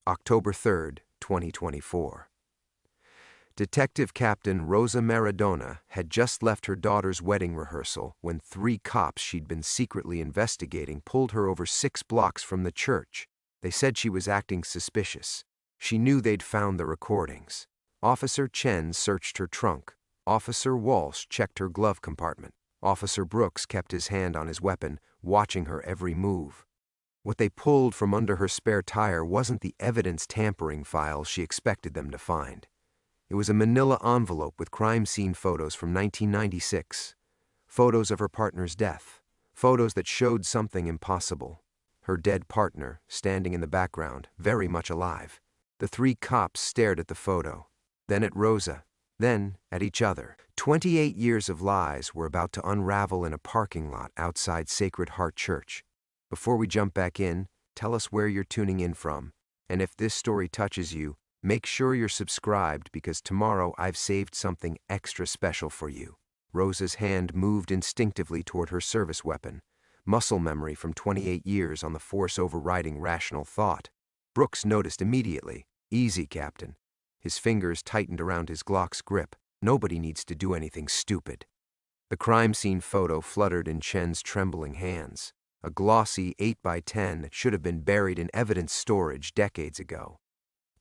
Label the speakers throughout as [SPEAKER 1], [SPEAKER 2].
[SPEAKER 1] October 3rd, 2024. Detective Captain Rosa Maradona had just left her daughter's wedding rehearsal when 3 cops she'd been secretly investigating pulled her over 6 blocks from the church. They said she was acting suspicious. She knew they'd found the recordings. Officer Chen searched her trunk. Officer Walsh checked her glove compartment. Officer Brooks kept his hand on his weapon, watching her every move. What they pulled from under her spare tire wasn't the evidence tampering file she expected them to find. It was a manila envelope with crime scene photos from 1996. Photos of her partner's death. Photos that showed something impossible. Her dead partner, standing in the background, very much alive. The 3 cops stared at the photo, then at Rosa, then at each other. 28 years of lies were about to unravel in a parking lot outside Sacred Heart Church. Before we jump back in, tell us where you're tuning in from. And if this story touches you, make sure you're subscribed because tomorrow I've saved something extra special for you. Rosa's hand moved instinctively toward her service weapon. Muscle memory from 28 years on the force overriding rational thought. Brooks noticed immediately. Easy, Captain. His fingers tightened around his Glock's grip. Nobody needs to do anything stupid. The crime scene photo fluttered in Chen's trembling hands. A glossy 8x10 that should have been buried in evidence storage decades ago.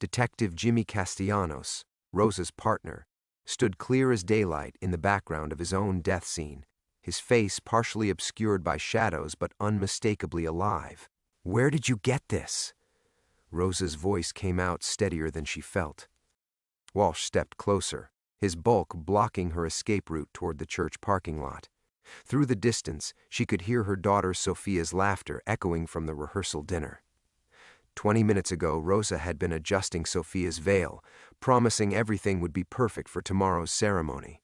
[SPEAKER 1] Detective Jimmy Castellanos, Rosa's partner, stood clear as daylight in the background of his own death scene, his face partially obscured by shadows but unmistakably alive. "Where did you get this?" Rosa's voice came out steadier than she felt. Walsh stepped closer, his bulk blocking her escape route toward the church parking lot. Through the distance, she could hear her daughter Sophia's laughter echoing from the rehearsal dinner. 20 minutes ago, Rosa had been adjusting Sophia's veil, promising everything would be perfect for tomorrow's ceremony.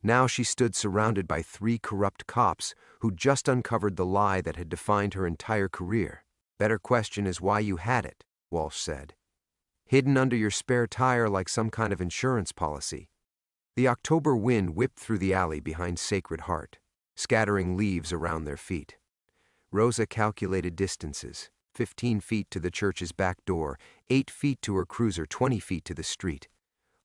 [SPEAKER 1] Now she stood surrounded by 3 corrupt cops who'd just uncovered the lie that had defined her entire career. "Better question is why you had it," Walsh said. "Hidden under your spare tire like some kind of insurance policy." The October wind whipped through the alley behind Sacred Heart, scattering leaves around their feet. Rosa calculated distances. 15 feet to the church's back door, 8 feet to her cruiser, 20 feet to the street.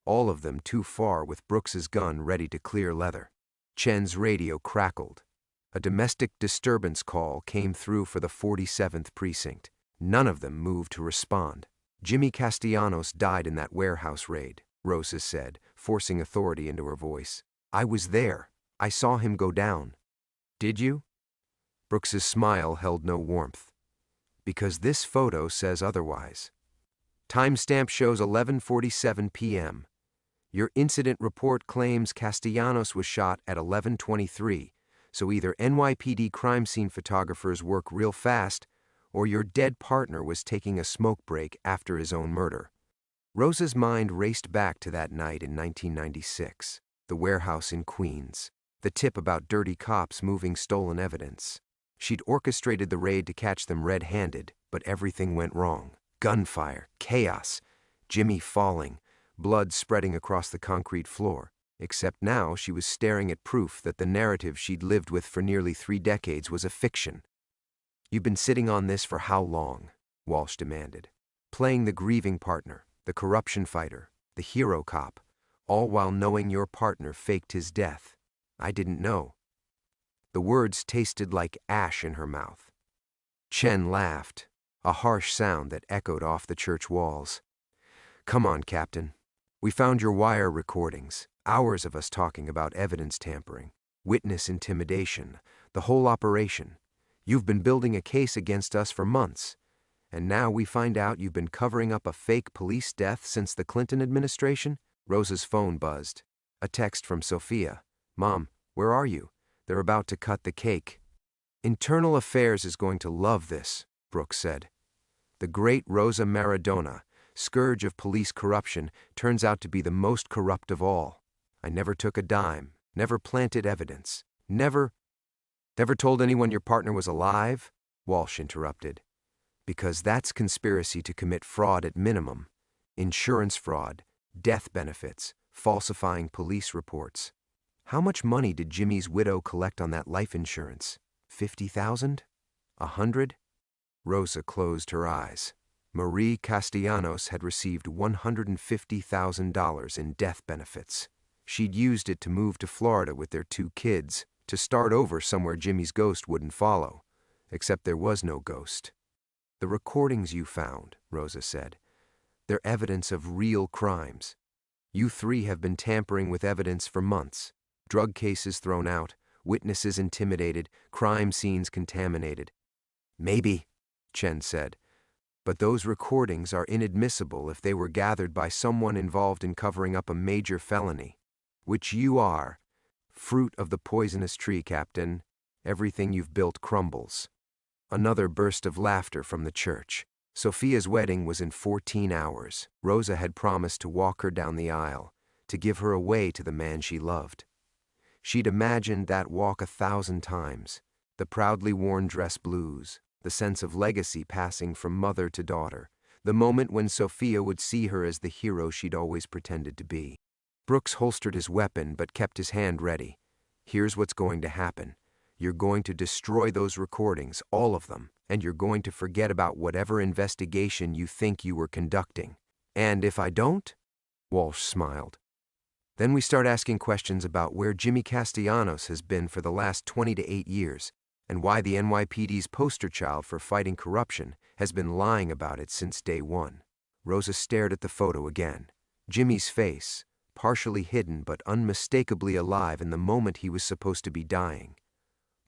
[SPEAKER 1] All of them too far with Brooks's gun ready to clear leather. Chen's radio crackled. A domestic disturbance call came through for the 47th precinct. None of them moved to respond. "Jimmy Castellanos died in that warehouse raid," Rosa said, forcing authority into her voice. "I was there. I saw him go down." "Did you?" Brooks's smile held no warmth. "Because this photo says otherwise. Timestamp shows 11:47 p.m. Your incident report claims Castellanos was shot at 11:23, so either NYPD crime scene photographers work real fast, or your dead partner was taking a smoke break after his own murder." Rosa's mind raced back to that night in 1996, the warehouse in Queens, the tip about dirty cops moving stolen evidence. She'd orchestrated the raid to catch them red-handed, but everything went wrong. Gunfire, chaos, Jimmy falling, blood spreading across the concrete floor. Except now she was staring at proof that the narrative she'd lived with for nearly 3 decades was a fiction. "You've been sitting on this for how long?" Walsh demanded. "Playing the grieving partner, the corruption fighter, the hero cop, all while knowing your partner faked his death." "I didn't know." The words tasted like ash in her mouth. Chen laughed, a harsh sound that echoed off the church walls. "Come on, Captain. We found your wire recordings, hours of us talking about evidence tampering, witness intimidation, the whole operation. You've been building a case against us for months, and now we find out you've been covering up a fake police death since the Clinton administration?" Rosa's phone buzzed. A text from Sophia. "Mom, where are you? They're about to cut the cake." "Internal Affairs is going to love this," Brooks said. "The great Rosa Maradona, scourge of police corruption, turns out to be the most corrupt of all. I never took a dime, never planted evidence, never—" "Never told anyone your partner was alive?" Walsh interrupted. "Because that's conspiracy to commit fraud at minimum. Insurance fraud, death benefits, falsifying police reports. How much money did Jimmy's widow collect on that life insurance? 50,000? 100? Rosa closed her eyes. Marie Castellanos had received $150,000 in death benefits. She'd used it to move to Florida with their 2 kids, to start over somewhere Jimmy's ghost wouldn't follow. Except there was no ghost. "The recordings you found," Rosa said, "they're evidence of real crimes. You 3 have been tampering with evidence for months. Drug cases thrown out, witnesses intimidated, crime scenes contaminated." "Maybe," Chen said, "but those recordings are inadmissible if they were gathered by someone involved in covering up a major felony. Which you are. Fruit of the poisonous tree, Captain. Everything you've built crumbles." Another burst of laughter from the church. Sophia's wedding was in 14 hours. Rosa had promised to walk her down the aisle, to give her away to the man she loved. She'd imagined that walk 1,000 times, the proudly worn dress blues, the sense of legacy passing from mother to daughter, the moment when Sophia would see her as the hero she'd always pretended to be. Brooks holstered his weapon but kept his hand ready. "Here's what's going to happen. You're going to destroy those recordings, all of them, and you're going to forget about whatever investigation you think you were conducting." "And if I don't?" Walsh smiled. "Then we start asking questions about where Jimmy Castellanos has been for the last 20 to 8 years, and why the NYPD's poster child for fighting corruption has been lying about it since day one." Rosa stared at the photo again. Jimmy's face, partially hidden but unmistakably alive in the moment he was supposed to be dying.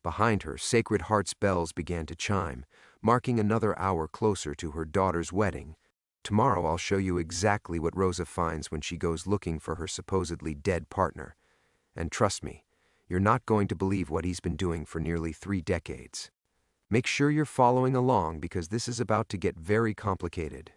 [SPEAKER 1] Behind her, Sacred Heart's bells began to chime, marking another hour closer to her daughter's wedding. Tomorrow I'll show you exactly what Rosa finds when she goes looking for her supposedly dead partner. And trust me, you're not going to believe what he's been doing for nearly 3 decades. Make sure you're following along because this is about to get very complicated.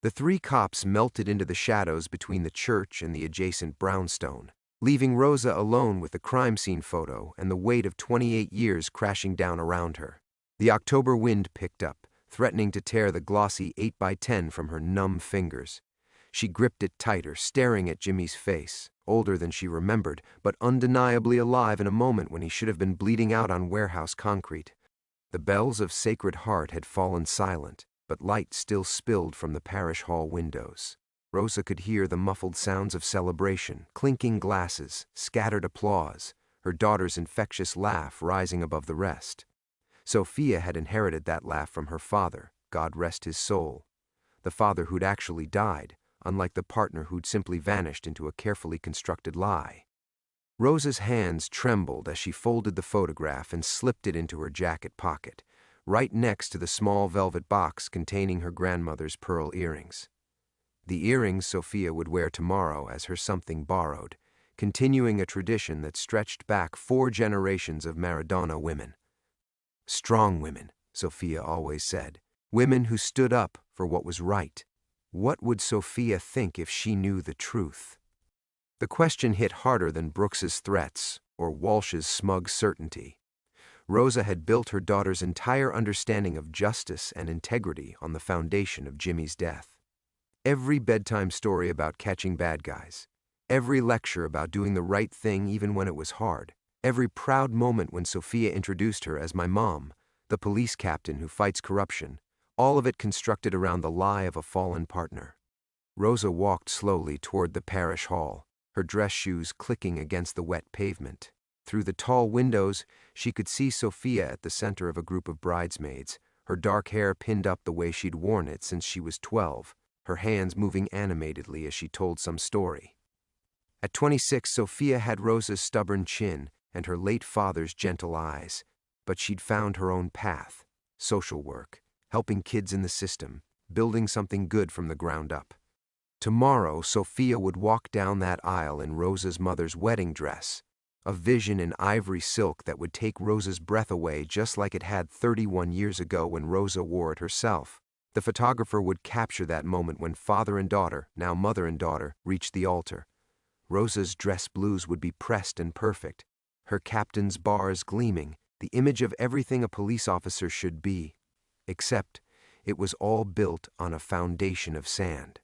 [SPEAKER 1] The 3 cops melted into the shadows between the church and the adjacent brownstone, leaving Rosa alone with the crime scene photo and the weight of 28 years crashing down around her. The October wind picked up, threatening to tear the glossy 8x10 from her numb fingers. She gripped it tighter, staring at Jimmy's face, older than she remembered, but undeniably alive in a moment when he should have been bleeding out on warehouse concrete. The bells of Sacred Heart had fallen silent, but light still spilled from the parish hall windows. Rosa could hear the muffled sounds of celebration, clinking glasses, scattered applause, her daughter's infectious laugh rising above the rest. Sophia had inherited that laugh from her father, God rest his soul. The father who'd actually died, unlike the partner who'd simply vanished into a carefully constructed lie. Rosa's hands trembled as she folded the photograph and slipped it into her jacket pocket, right next to the small velvet box containing her grandmother's pearl earrings. The earrings Sophia would wear tomorrow as her something borrowed, continuing a tradition that stretched back 4 generations of Maradona women. Strong women, Sophia always said. Women who stood up for what was right. What would Sophia think if she knew the truth? The question hit harder than Brooks's threats or Walsh's smug certainty. Rosa had built her daughter's entire understanding of justice and integrity on the foundation of Jimmy's death. Every bedtime story about catching bad guys, every lecture about doing the right thing even when it was hard, every proud moment when Sophia introduced her as my mom, the police captain who fights corruption, all of it constructed around the lie of a fallen partner. Rosa walked slowly toward the parish hall, her dress shoes clicking against the wet pavement. Through the tall windows, she could see Sophia at the center of a group of bridesmaids, her dark hair pinned up the way she'd worn it since she was 12, her hands moving animatedly as she told some story. At 26, Sophia had Rosa's stubborn chin and her late father's gentle eyes, but she'd found her own path: social work, helping kids in the system, building something good from the ground up. Tomorrow, Sophia would walk down that aisle in Rosa's mother's wedding dress, a vision in ivory silk that would take Rosa's breath away just like it had 31 years ago when Rosa wore it herself. The photographer would capture that moment when father and daughter, now mother and daughter, reached the altar. Rosa's dress blues would be pressed and perfect, her captain's bars gleaming, the image of everything a police officer should be. Except, it was all built on a foundation of sand.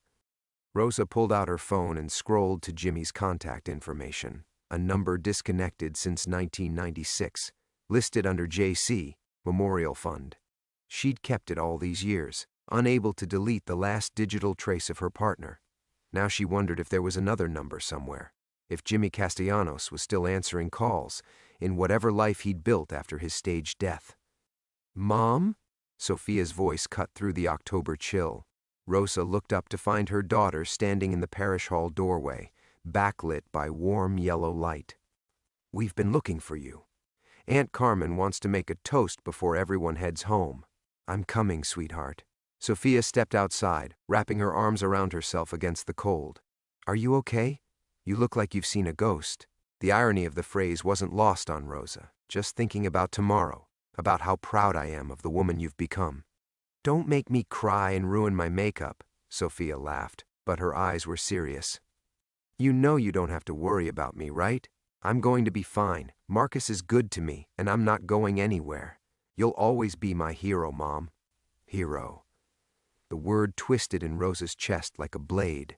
[SPEAKER 1] Rosa pulled out her phone and scrolled to Jimmy's contact information, a number disconnected since 1996, listed under JC, Memorial Fund. She'd kept it all these years, unable to delete the last digital trace of her partner. Now she wondered if there was another number somewhere, if Jimmy Castellanos was still answering calls, in whatever life he'd built after his staged death. "Mom?" Sophia's voice cut through the October chill. Rosa looked up to find her daughter standing in the parish hall doorway, backlit by warm yellow light. "We've been looking for you. Aunt Carmen wants to make a toast before everyone heads home." "I'm coming, sweetheart." Sophia stepped outside, wrapping her arms around herself against the cold. "Are you okay? You look like you've seen a ghost." The irony of the phrase wasn't lost on Rosa, just thinking about tomorrow, about how proud I am of the woman you've become. "Don't make me cry and ruin my makeup," Sophia laughed, but her eyes were serious. "You know you don't have to worry about me, right? I'm going to be fine. Marcus is good to me, and I'm not going anywhere. You'll always be my hero, Mom." Hero. The word twisted in Rosa's chest like a blade.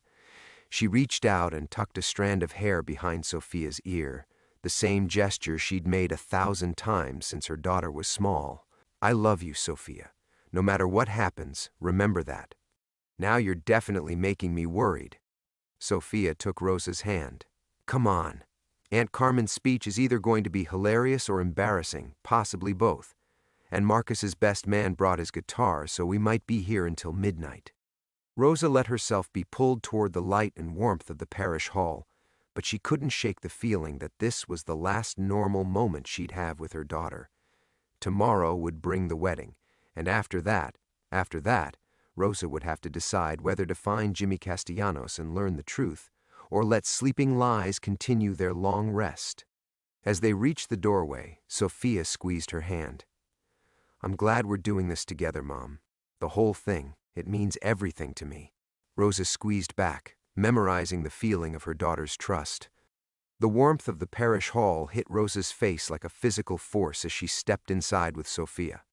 [SPEAKER 1] She reached out and tucked a strand of hair behind Sophia's ear, the same gesture she'd made 1,000 times since her daughter was small. "I love you, Sophia. No matter what happens, remember that. Now you're definitely making me worried." Sophia took Rosa's hand. "Come on. Aunt Carmen's speech is either going to be hilarious or embarrassing, possibly both. And Marcus's best man brought his guitar, so we might be here until midnight." Rosa let herself be pulled toward the light and warmth of the parish hall, but she couldn't shake the feeling that this was the last normal moment she'd have with her daughter. Tomorrow would bring the wedding, and after that, Rosa would have to decide whether to find Jimmy Castellanos and learn the truth, or let sleeping lies continue their long rest. As they reached the doorway, Sophia squeezed her hand. "I'm glad we're doing this together, Mom. The whole thing, it means everything to me." Rosa squeezed back, memorizing the feeling of her daughter's trust. The warmth of the parish hall hit Rosa's face like a physical force as she stepped inside with Sophia.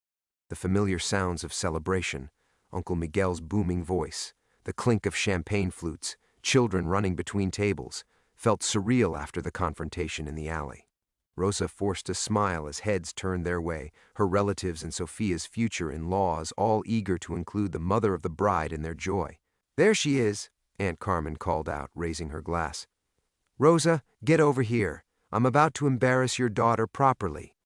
[SPEAKER 1] The familiar sounds of celebration, Uncle Miguel's booming voice, the clink of champagne flutes, children running between tables, felt surreal after the confrontation in the alley. Rosa forced a smile as heads turned their way, her relatives and Sophia's future in-laws all eager to include the mother of the bride in their joy. "There she is," Aunt Carmen called out, raising her glass. "Rosa, get over here. I'm about to embarrass your daughter properly."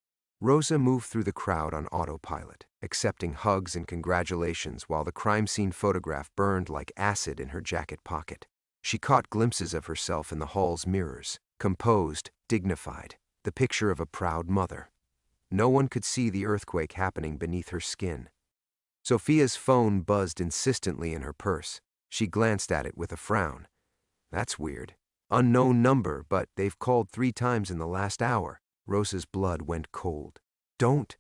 [SPEAKER 1] Rosa moved through the crowd on autopilot, accepting hugs and congratulations while the crime scene photograph burned like acid in her jacket pocket. She caught glimpses of herself in the hall's mirrors, composed, dignified, the picture of a proud mother. No one could see the earthquake happening beneath her skin. Sophia's phone buzzed insistently in her purse. She glanced at it with a frown. "That's weird. Unknown number, but they've called 3 times in the last hour." Rosa's blood went cold. "Don't."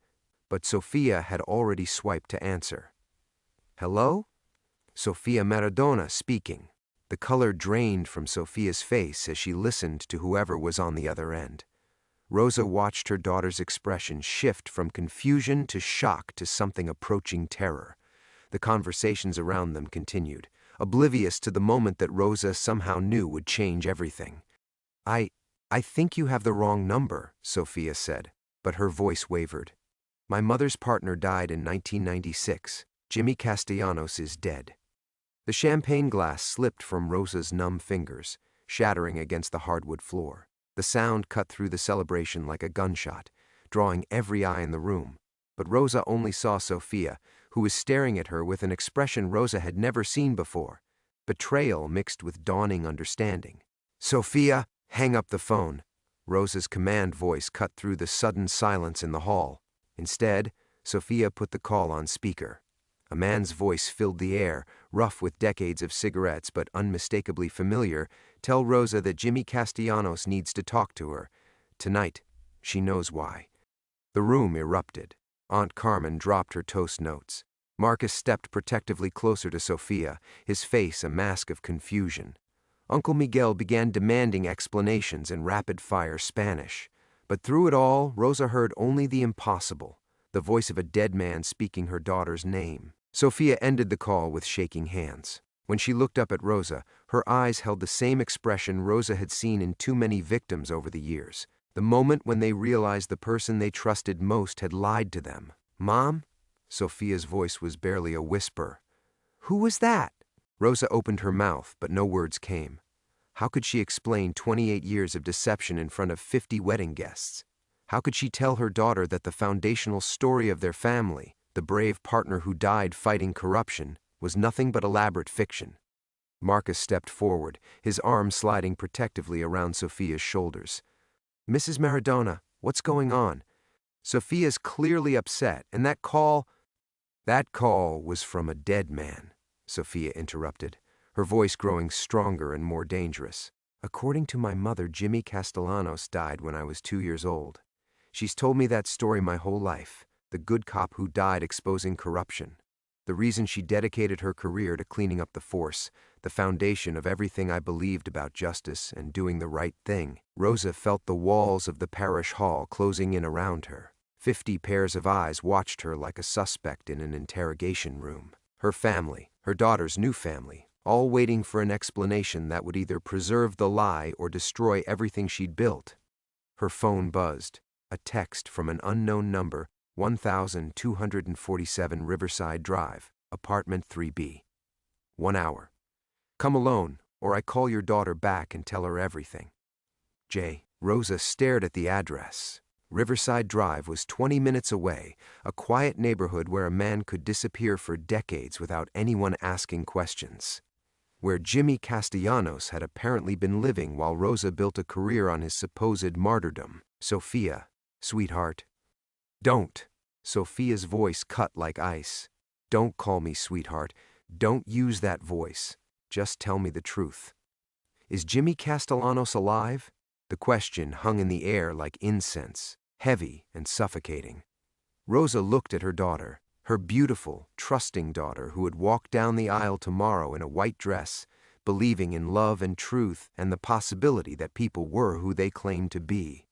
[SPEAKER 1] But Sophia had already swiped to answer. "Hello?" Sophia Maradona speaking. The color drained from Sophia's face as she listened to whoever was on the other end. Rosa watched her daughter's expression shift from confusion to shock to something approaching terror. The conversations around them continued, oblivious to the moment that Rosa somehow knew would change everything. I think you have the wrong number," Sophia said, but her voice wavered. "My mother's partner died in 1996. Jimmy Castellanos is dead." The champagne glass slipped from Rosa's numb fingers, shattering against the hardwood floor. The sound cut through the celebration like a gunshot, drawing every eye in the room. But Rosa only saw Sophia, who was staring at her with an expression Rosa had never seen before, betrayal mixed with dawning understanding. "Sophia, hang up the phone." Rosa's command voice cut through the sudden silence in the hall. Instead, Sophia put the call on speaker. A man's voice filled the air, rough with decades of cigarettes but unmistakably familiar. "Tell Rosa that Jimmy Castellanos needs to talk to her. Tonight. She knows why." The room erupted. Aunt Carmen dropped her toast notes. Marcus stepped protectively closer to Sophia, his face a mask of confusion. Uncle Miguel began demanding explanations in rapid-fire Spanish. But through it all, Rosa heard only the impossible, the voice of a dead man speaking her daughter's name. Sophia ended the call with shaking hands. When she looked up at Rosa, her eyes held the same expression Rosa had seen in too many victims over the years, the moment when they realized the person they trusted most had lied to them. "Mom?" Sophia's voice was barely a whisper. Who was that? Rosa opened her mouth, but no words came. How could she explain 28 years of deception in front of 50 wedding guests? How could she tell her daughter that the foundational story of their family, the brave partner who died fighting corruption, was nothing but elaborate fiction? Marcus stepped forward, his arm sliding protectively around Sophia's shoulders. Mrs. Maradona, what's going on? Sophia's clearly upset, and that call was from a dead man, Sophia interrupted, her voice growing stronger and more dangerous. According to my mother, Jimmy Castellanos died when I was 2 years old. She's told me that story my whole life, the good cop who died exposing corruption. The reason she dedicated her career to cleaning up the force, the foundation of everything I believed about justice and doing the right thing. Rosa felt the walls of the parish hall closing in around her. 50 pairs of eyes watched her like a suspect in an interrogation room. Her family, her daughter's new family, all waiting for an explanation that would either preserve the lie or destroy everything she'd built. Her phone buzzed. A text from an unknown number, 1247 Riverside Drive, apartment 3B. 1 hour. Come alone, or I call your daughter back and tell her everything. J. Rosa stared at the address. Riverside Drive was 20 minutes away, a quiet neighborhood where a man could disappear for decades without anyone asking questions. Where Jimmy Castellanos had apparently been living while Rosa built a career on his supposed martyrdom. Sophia, sweetheart. Don't. Sophia's voice cut like ice. Don't call me sweetheart. Don't use that voice. Just tell me the truth. Is Jimmy Castellanos alive? The question hung in the air like incense, heavy and suffocating. Rosa looked at her daughter, her beautiful, trusting daughter who would walk down the aisle tomorrow in a white dress, believing in love and truth and the possibility that people were who they claimed to be.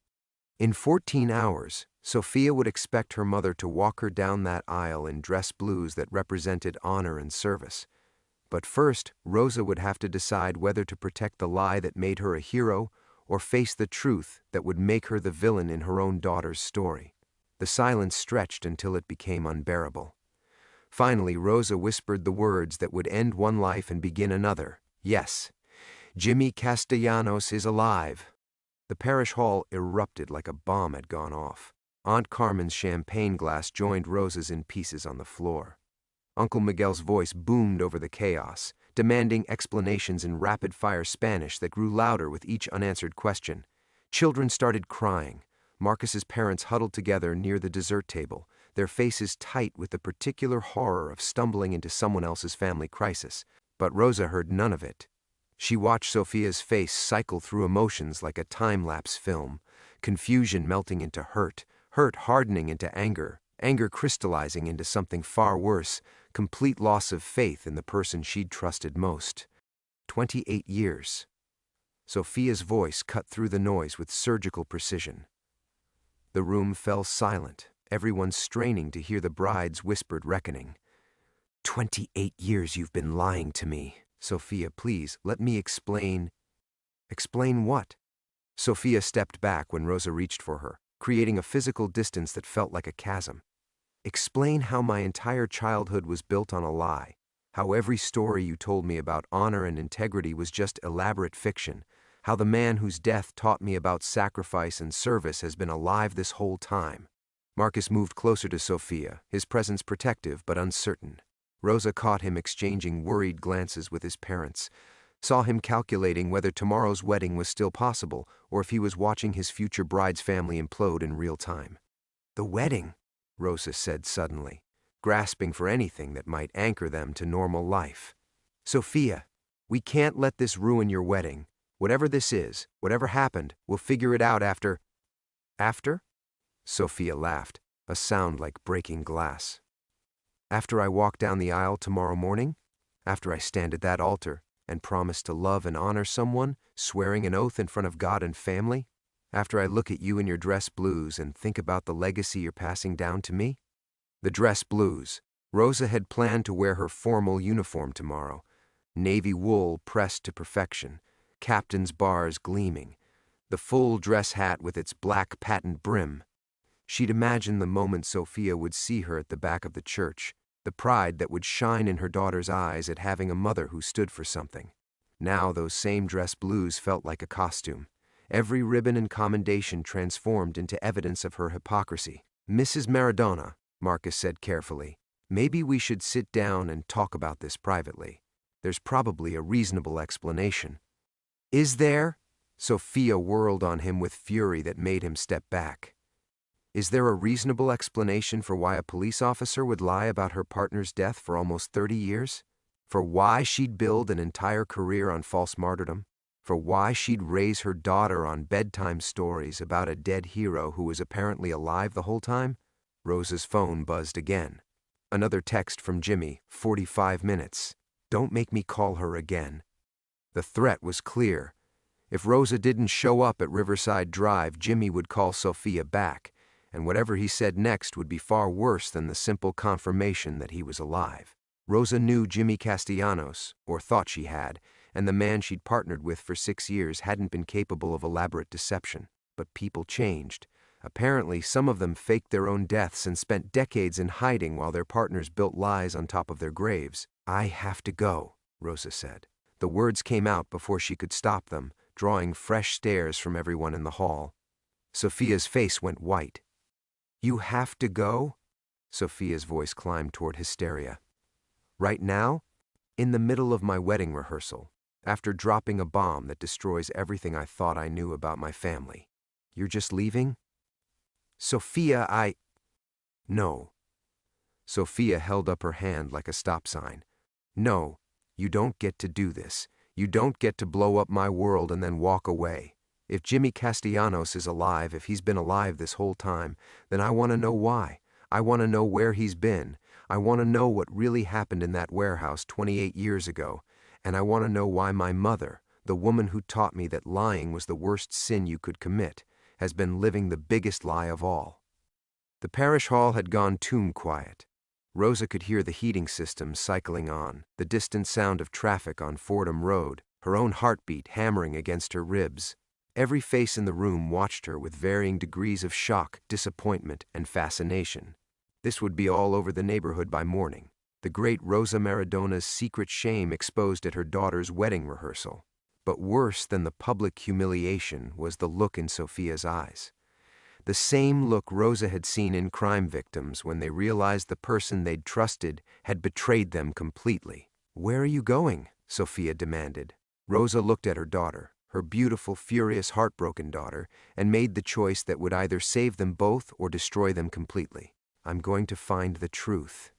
[SPEAKER 1] In 14 hours, Sophia would expect her mother to walk her down that aisle in dress blues that represented honor and service. But first, Rosa would have to decide whether to protect the lie that made her a hero or face the truth that would make her the villain in her own daughter's story. The silence stretched until it became unbearable. Finally, Rosa whispered the words that would end one life and begin another. Yes, Jimmy Castellanos is alive. The parish hall erupted like a bomb had gone off. Aunt Carmen's champagne glass joined Rosa's in pieces on the floor. Uncle Miguel's voice boomed over the chaos, demanding explanations in rapid-fire Spanish that grew louder with each unanswered question. Children started crying. Marcus's parents huddled together near the dessert table, their faces tight with the particular horror of stumbling into someone else's family crisis. But Rosa heard none of it. She watched Sophia's face cycle through emotions like a time-lapse film, confusion melting into hurt, hurt hardening into anger, anger crystallizing into something far worse, complete loss of faith in the person she'd trusted most. 28 years. Sophia's voice cut through the noise with surgical precision. The room fell silent, everyone straining to hear the bride's whispered reckoning. 28 years you've been lying to me. Sophia, please, let me explain. Explain what? Sophia stepped back when Rosa reached for her, creating a physical distance that felt like a chasm. Explain how my entire childhood was built on a lie, how every story you told me about honor and integrity was just elaborate fiction, how the man whose death taught me about sacrifice and service has been alive this whole time. Marcus moved closer to Sophia, his presence protective but uncertain. Rosa caught him exchanging worried glances with his parents, saw him calculating whether tomorrow's wedding was still possible or if he was watching his future bride's family implode in real time. The wedding, Rosa said suddenly, grasping for anything that might anchor them to normal life. Sophia, we can't let this ruin your wedding. Whatever this is, whatever happened, we'll figure it out after. After? Sophia laughed, a sound like breaking glass. After I walk down the aisle tomorrow morning? After I stand at that altar and promise to love and honor someone, swearing an oath in front of God and family? After I look at you in your dress blues and think about the legacy you're passing down to me? The dress blues. Rosa had planned to wear her formal uniform tomorrow, navy wool pressed to perfection, captain's bars gleaming, the full dress hat with its black patent brim. She'd imagined the moment Sophia would see her at the back of the church, the pride that would shine in her daughter's eyes at having a mother who stood for something. Now those same dress blues felt like a costume. Every ribbon and commendation transformed into evidence of her hypocrisy. "Mrs. Maradona," Marcus said carefully, "maybe we should sit down and talk about this privately. There's probably a reasonable explanation." "Is there?" Sophia whirled on him with fury that made him step back. "Is there a reasonable explanation for why a police officer would lie about her partner's death for almost 30 years? For why she'd build an entire career on false martyrdom? For why she'd raise her daughter on bedtime stories about a dead hero who was apparently alive the whole time?" Rosa's phone buzzed again. Another text from Jimmy, 45 minutes. "Don't make me call her again." The threat was clear. If Rosa didn't show up at Riverside Drive, Jimmy would call Sophia back, and whatever he said next would be far worse than the simple confirmation that he was alive. Rosa knew Jimmy Castellanos, or thought she had, and the man she'd partnered with for 6 years hadn't been capable of elaborate deception. But people changed. Apparently, some of them faked their own deaths and spent decades in hiding while their partners built lies on top of their graves. "I have to go," Rosa said. The words came out before she could stop them, drawing fresh stares from everyone in the hall. Sophia's face went white. "You have to go?" Sophia's voice climbed toward hysteria. "Right now? In the middle of my wedding rehearsal, after dropping a bomb that destroys everything I thought I knew about my family. You're just leaving?" "Sophia, No." Sophia held up her hand like a stop sign. "No, you don't get to do this. You don't get to blow up my world and then walk away. If Jimmy Castellanos is alive, if he's been alive this whole time, then I want to know why. I want to know where he's been. I want to know what really happened in that warehouse 28 years ago. And I want to know why my mother, the woman who taught me that lying was the worst sin you could commit, has been living the biggest lie of all." The parish hall had gone tomb quiet. Rosa could hear the heating system cycling on, the distant sound of traffic on Fordham Road, her own heartbeat hammering against her ribs. Every face in the room watched her with varying degrees of shock, disappointment, and fascination. This would be all over the neighborhood by morning. The great Rosa Maradona's secret shame exposed at her daughter's wedding rehearsal. But worse than the public humiliation was the look in Sophia's eyes. The same look Rosa had seen in crime victims when they realized the person they'd trusted had betrayed them completely. "Where are you going?" Sophia demanded. Rosa looked at her daughter, her beautiful, furious, heartbroken daughter, and made the choice that would either save them both or destroy them completely. "I'm going to find the truth."